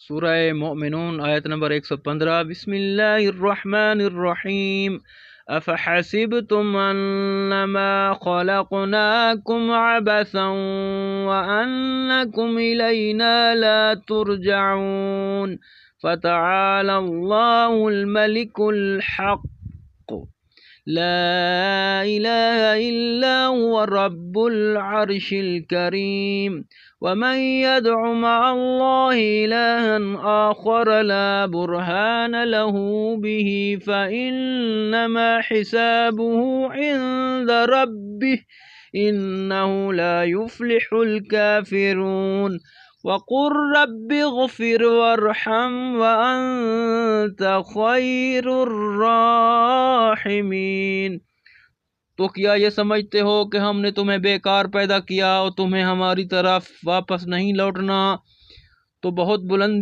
सूरह मोमिनून आयत नंबर 115। बिस्मिल्लाहिर्रहमानिर्रहीम। अफ़हसिबतुम अन्नमा खलक़नाकुम अबसन व अन्नकुम इलैना ला तुरजऊन फ़तआलल्लाहुल मलिकुल हक़ ला इलाहा इल्ला हुवा रब्बुल अर्शिल करीम वमन यदअ मअल्लाहि इलाहन आखर ला बुरहान लहू बिही फ़इन्नमा हिसाबुहु इंद रब्बिह इन्नहु ला युफ्लिहुल काफिरून वक़ुर रब्बिग़फ़िर वरहम व अन्त ख़ैरुर राहिमीन। तो क्या ये समझते हो कि हमने तुम्हें बेकार पैदा किया और तुम्हें हमारी तरफ वापस नहीं लौटना? तो बहुत बुलंदी